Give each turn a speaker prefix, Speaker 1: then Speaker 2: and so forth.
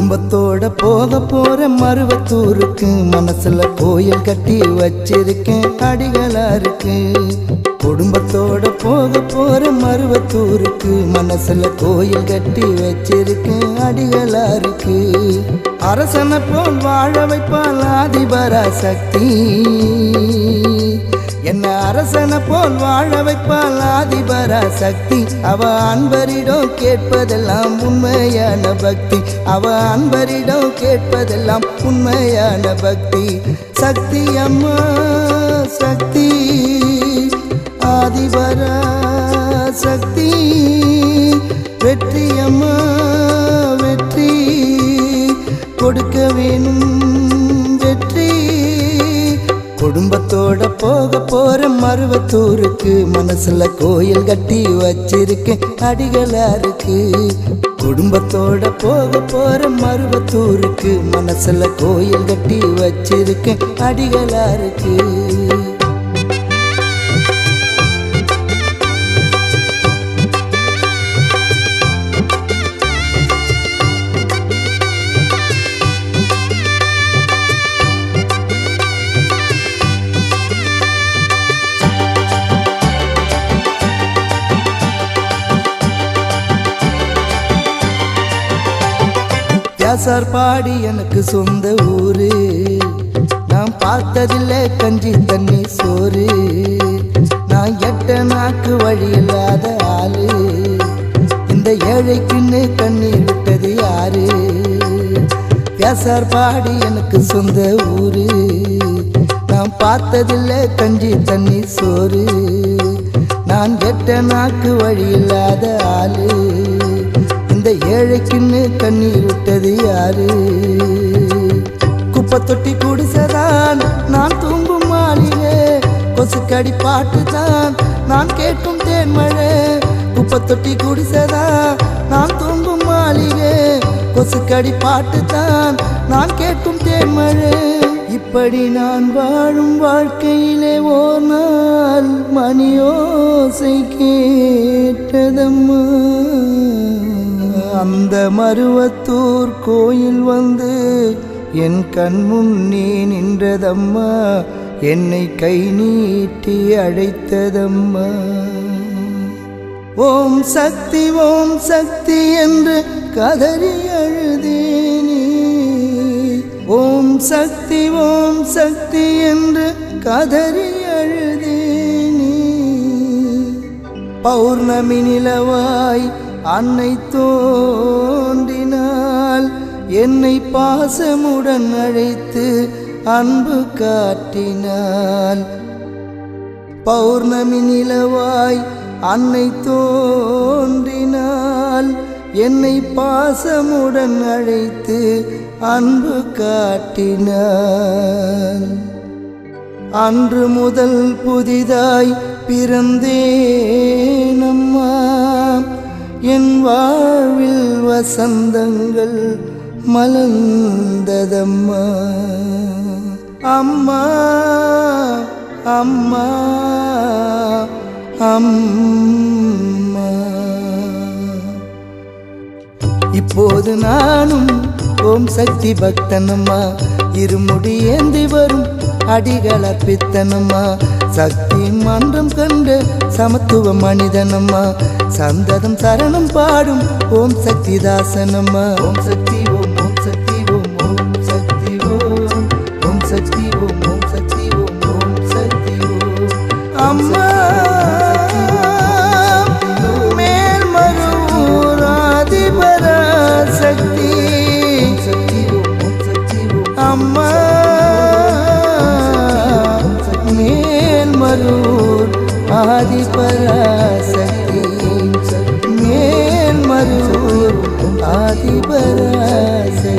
Speaker 1: குடும்பத்தோட போக போற மருவத்தூருக்கு மனசுல கோயில் கட்டி வச்சிருக்கேன் அடிகளாருக்கு. குடும்பத்தோட போக போற மருவத்தூருக்கு மனசுல கோயில் கட்டி வச்சிருக்கேன் அடிகளாருக்கு. அரசனை போல் வாழ வைப்பால் ஆதிபராசக்தி. என்ன அரசனை போல் வாழ வைப்பால் ஆதிபராசக்தி. அவ அன்பரிடம் கேட்பதெல்லாம் உண்மையான பக்தி. அவ அன்பரிடம் கேட்பதெல்லாம் உண்மையான பக்தி. சக்தி அம்மா சக்தி ஆதிபராசக்தி. வெற்றி அம்மா வெற்றி கொடுக்க வேணும் வெற்றி. குடும்பத்தோட போக போற மருவத்தூருக்கு மனசுல கோயில் கட்டி வச்சிருக்கேன் அடிகளாருக்கு. குடும்பத்தோட போக போற மருவத்தூருக்கு மனசுல கோயில் கட்டி வச்சிருக்கேன் அடிகளாருக்கு. வியாசார்பாடி எனக்கு சொந்த ஊரு. நான் பார்த்ததில்லை கஞ்சி தண்ணி சோறு. நான் எட்ட நாக்கு வழி இல்லாத ஆளு. இந்த ஏழைக்குன்னு கண்ணீர் விட்டது யாரு? வியாசார்பாடி எனக்கு சொந்த ஊரு. நான் பார்த்ததில்லை கஞ்சி தண்ணி சோறு. நான் எட்ட நாக்கு வழி இல்லாத ஆளு. இந்த ஏழைக்குன்னு கண்ணீர் விட்டது யாரு? குப்பை தொட்டி குடிசைதான் நான் தூங்கும் மாளிகை. கொசுக்கடி பாட்டுதான் நான் கேட்கும் தேன்மழை. குப்பை தொட்டி குடிசைதான் நான் தூங்கும் மாளிகை. கொசுக்கடி பாட்டுதான் நான் கேட்கும் தேன்மழை. இப்படி நான் வாழும் வாழ்க்கையிலே ஓர் நாள் மணியோசை கேட்டதம்மா. அந்த மருவத்தூர் கோயில் வந்து என் கண் முன்னே நின்றதம்மா. என்னை கை நீட்டி அழைத்ததம்மா. ஓம் சக்தி என்று கதறி அழுதேனே. ஓம் சக்தி என்று கதறி அழுதேனே. பௌர்ணமி நிலவாய் அன்னை தோன்றினாள். என்னை பாசமுடன் அழைத்து அன்பு காட்டினாள். பௌர்ணமி நிலவாய் அன்னை தோன்றினாள். என்னை பாசமுடன் அழைத்து அன்பு காட்டினாள். அன்று முதல் புதிதாய் பிறந்தேனம்மா. என் வாழ்வில் வசந்தங்கள் மலர்ந்ததம்மா. அம்மா அம்மா அம்மா. இப்போது நானும் ஓம் சக்தி பக்தனம்மா. இருமுடி ஏந்தி வரும் அடிகளர் பித்தனம்மா. சக்தி மன்றம் கண்டு சமத்துவ மனிதனம்மா. சந்ததம் சரணம் பாடும் ஓம் சக்தி தாசனம்மா. ஓம் சக்தி ஓம் ஓம் சக்தி ஓம் ஓம் சக்தி ஓம் ஓம் சக்தி ஓம் ஓம் சக்தி ஓம் ஓம் சக்தி ஓம். அம்மா மேல்மருவூர் ஆதிபராசக்தி. அம்மா மேல்மருவூர் ஆதிபராசக்தி. மேல்மருவூர் ஆதிபராசக்தி.